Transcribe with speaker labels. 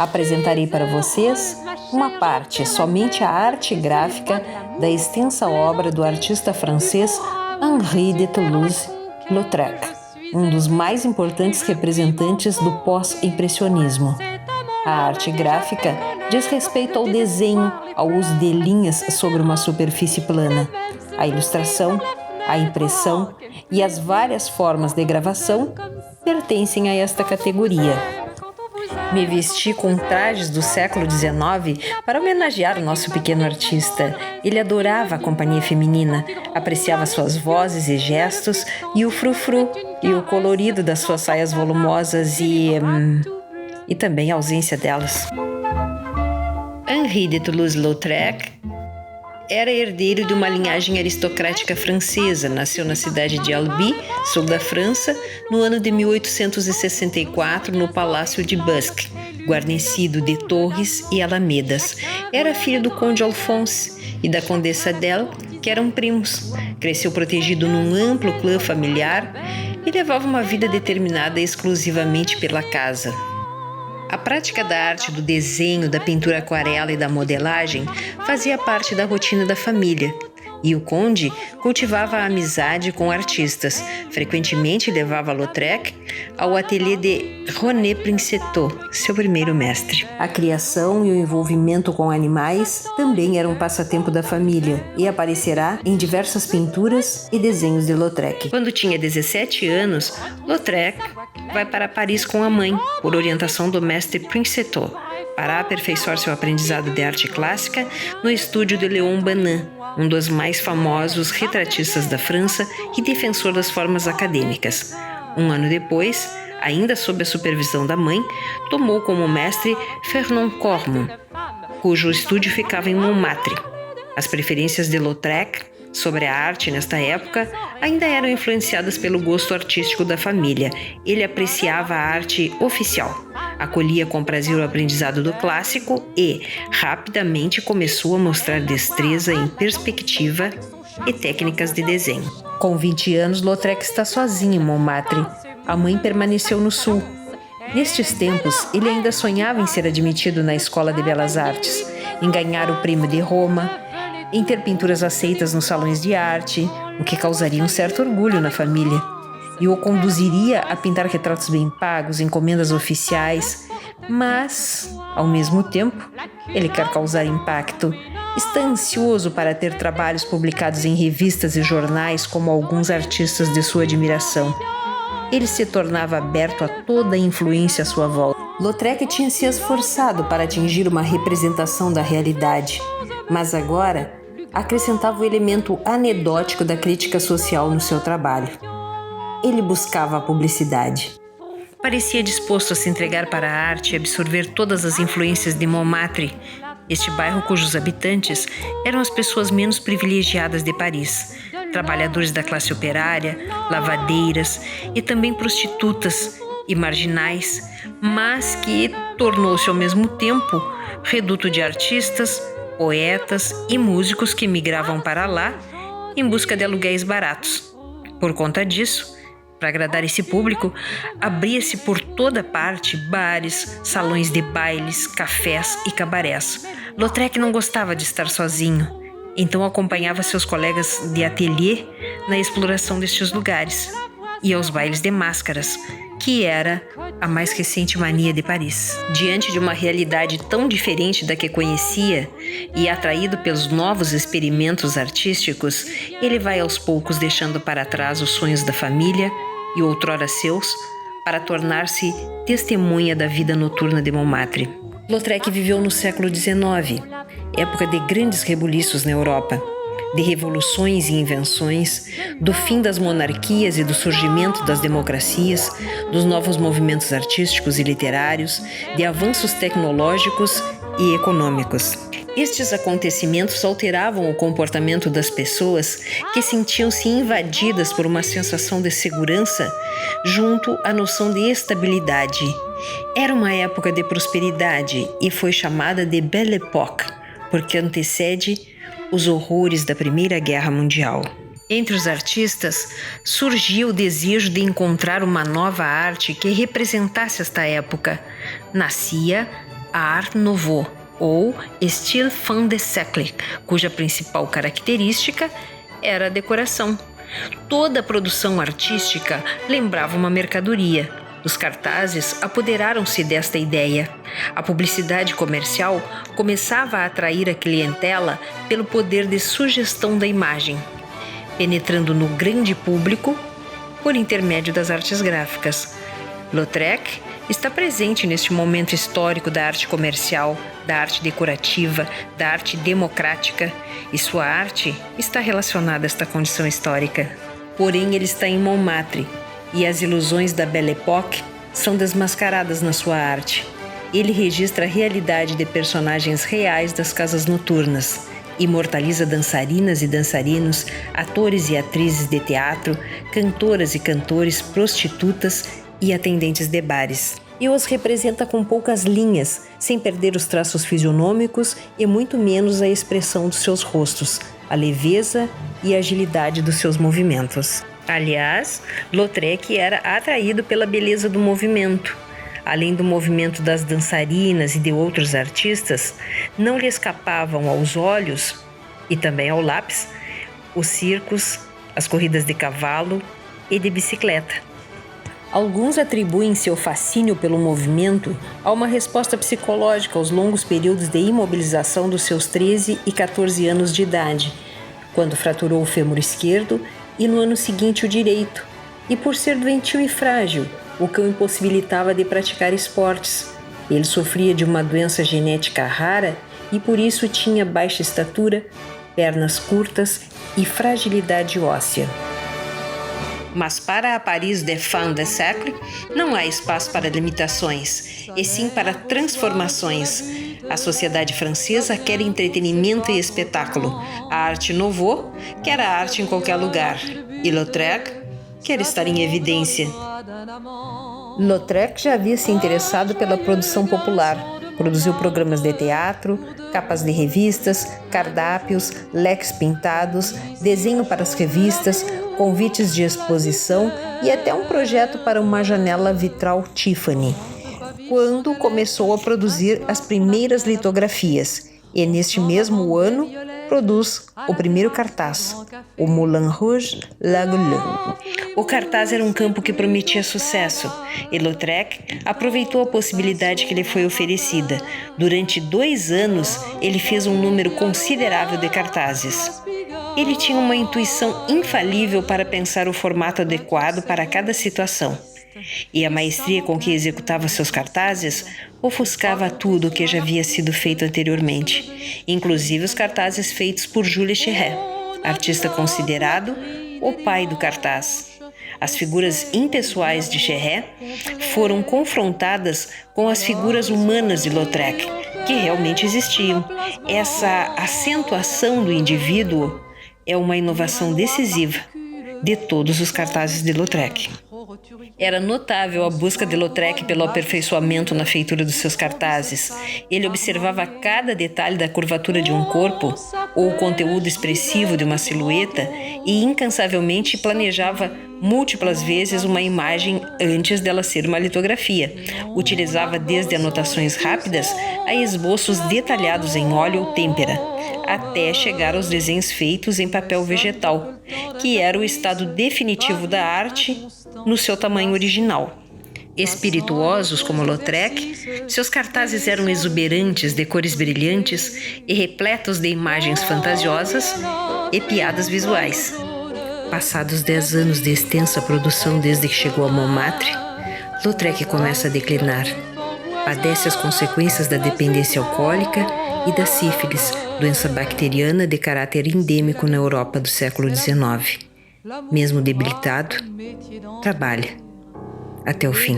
Speaker 1: Apresentarei para vocês uma parte, somente a arte gráfica da extensa obra do artista francês Henri de Toulouse-Lautrec, um dos mais importantes representantes do pós-impressionismo. A arte gráfica diz respeito ao desenho, ao uso de linhas sobre uma superfície plana. A ilustração, a impressão e as várias formas de gravação pertencem a esta categoria. Me vesti com trajes do século XIX para homenagear o nosso pequeno artista. Ele adorava a companhia feminina, apreciava suas vozes e gestos e o frufru e o colorido das suas saias volumosas e também a ausência delas. Henri de Toulouse-Lautrec era herdeiro de uma linhagem aristocrática francesa. Nasceu na cidade de Albi, sul da França, no ano de 1864, no Palácio de Busque, guarnecido de torres e alamedas. Era filho do conde Alphonse e da condessa Adèle, que eram primos. Cresceu protegido num amplo clã familiar e levava uma vida determinada exclusivamente pela casa. A prática da arte do desenho, da pintura aquarela e da modelagem fazia parte da rotina da família. E o conde cultivava a amizade com artistas. Frequentemente levava Lautrec ao ateliê de René Princetot, seu primeiro mestre. A criação e o envolvimento com animais também eram um passatempo da família e aparecerá em diversas pinturas e desenhos de Lautrec. Quando tinha 17 anos, Lautrec vai para Paris com a mãe, por orientação do mestre Princetot, para aperfeiçoar seu aprendizado de arte clássica no estúdio de Léon Banin, um dos mais famosos retratistas da França e defensor das formas acadêmicas. Um ano depois, ainda sob a supervisão da mãe, tomou como mestre Fernand Cormon, cujo estúdio ficava em Montmartre. As preferências de Lautrec sobre a arte nesta época ainda eram influenciadas pelo gosto artístico da família. Ele apreciava a arte oficial, acolhia com prazer o aprendizado do clássico e, rapidamente, começou a mostrar destreza em perspectiva e técnicas de desenho. Com 20 anos, Lautrec está sozinho em Montmartre. A mãe permaneceu no sul. Nestes tempos, ele ainda sonhava em ser admitido na Escola de Belas Artes, em ganhar o Prêmio de Roma, em ter pinturas aceitas nos salões de arte, o que causaria um certo orgulho na família, e o conduziria a pintar retratos bem pagos, encomendas oficiais, mas, ao mesmo tempo, ele quer causar impacto. Está ansioso para ter trabalhos publicados em revistas e jornais como alguns artistas de sua admiração. Ele se tornava aberto a toda a influência à sua volta. Lautrec tinha se esforçado para atingir uma representação da realidade, mas agora acrescentava o elemento anedótico da crítica social no seu trabalho. Ele buscava a publicidade. Parecia disposto a se entregar para a arte e absorver todas as influências de Montmartre, este bairro cujos habitantes eram as pessoas menos privilegiadas de Paris, trabalhadores da classe operária, lavadeiras e também prostitutas e marginais, mas que tornou-se ao mesmo tempo reduto de artistas, poetas e músicos que migravam para lá em busca de aluguéis baratos. Por conta disso, para agradar esse público, abria-se por toda parte bares, salões de bailes, cafés e cabarés. Lautrec não gostava de estar sozinho, então acompanhava seus colegas de ateliê na exploração destes lugares e aos bailes de máscaras, que era a mais recente mania de Paris. Diante de uma realidade tão diferente da que conhecia e atraído pelos novos experimentos artísticos, ele vai aos poucos deixando para trás os sonhos da família e outrora seus para tornar-se testemunha da vida noturna de Montmartre. Lautrec viveu no século XIX, época de grandes rebuliços na Europa, de revoluções e invenções, do fim das monarquias e do surgimento das democracias, dos novos movimentos artísticos e literários, de avanços tecnológicos e econômicos. Estes acontecimentos alteravam o comportamento das pessoas que sentiam-se invadidas por uma sensação de segurança junto à noção de estabilidade. Era uma época de prosperidade e foi chamada de Belle Époque, porque antecede os horrores da Primeira Guerra Mundial. Entre os artistas, surgia o desejo de encontrar uma nova arte que representasse esta época. Nascia a Art Nouveau, ou Style fin de siècle, cuja principal característica era a decoração. Toda a produção artística lembrava uma mercadoria. Os cartazes apoderaram-se desta ideia. A publicidade comercial começava a atrair a clientela pelo poder de sugestão da imagem, penetrando no grande público por intermédio das artes gráficas. Lautrec está presente neste momento histórico da arte comercial, da arte decorativa, da arte democrática, e sua arte está relacionada a esta condição histórica. Porém, ele está em Montmartre, e as ilusões da Belle Époque são desmascaradas na sua arte. Ele registra a realidade de personagens reais das casas noturnas, imortaliza dançarinas e dançarinos, atores e atrizes de teatro, cantoras e cantores, prostitutas e atendentes de bares. E os representa com poucas linhas, sem perder os traços fisionômicos e muito menos a expressão dos seus rostos, a leveza e a agilidade dos seus movimentos. Aliás, Lautrec era atraído pela beleza do movimento. Além do movimento das dançarinas e de outros artistas, não lhe escapavam aos olhos, e também ao lápis, os circos, as corridas de cavalo e de bicicleta. Alguns atribuem seu fascínio pelo movimento a uma resposta psicológica aos longos períodos de imobilização dos seus 13 e 14 anos de idade, quando fraturou o fêmur esquerdo e no ano seguinte o direito, e por ser doentio e frágil, o que o impossibilitava de praticar esportes. Ele sofria de uma doença genética rara e por isso tinha baixa estatura, pernas curtas e fragilidade óssea. Mas para a Paris de fin de siècle não há espaço para limitações, e sim para transformações. A sociedade francesa quer entretenimento e espetáculo. A Arte Nouveau quer a arte em qualquer lugar. E Lautrec quer estar em evidência. Lautrec já havia se interessado pela produção popular. Produziu programas de teatro, capas de revistas, cardápios, leques pintados, desenho para as revistas, convites de exposição e até um projeto para uma janela vitral Tiffany, quando começou a produzir as primeiras litografias. E neste mesmo ano produz o primeiro cartaz, o Moulin Rouge Lagueleu. O cartaz era um campo que prometia sucesso, e Lautrec aproveitou a possibilidade que lhe foi oferecida. Durante 2 anos, ele fez um número considerável de cartazes. Ele tinha uma intuição infalível para pensar o formato adequado para cada situação. E a maestria com que executava seus cartazes ofuscava tudo o que já havia sido feito anteriormente, inclusive os cartazes feitos por Jules Cheret, artista considerado o pai do cartaz. As figuras impessoais de Cheret foram confrontadas com as figuras humanas de Lautrec, que realmente existiam. Essa acentuação do indivíduo é uma inovação decisiva de todos os cartazes de Lautrec. Era notável a busca de Lautrec pelo aperfeiçoamento na feitura dos seus cartazes. Ele observava cada detalhe da curvatura de um corpo ou o conteúdo expressivo de uma silhueta e incansavelmente planejava múltiplas vezes uma imagem antes dela ser uma litografia. Utilizava desde anotações rápidas a esboços detalhados em óleo ou têmpera, até chegar aos desenhos feitos em papel vegetal, que era o estado definitivo da arte no seu tamanho original. Espirituosos como Lautrec, seus cartazes eram exuberantes, de cores brilhantes e repletos de imagens fantasiosas e piadas visuais. Passados 10 anos de extensa produção desde que chegou a Montmartre, Lautrec começa a declinar. Padece as consequências da dependência alcoólica e da sífilis, doença bacteriana de caráter endêmico na Europa do século XIX. Mesmo debilitado, trabalha até o fim.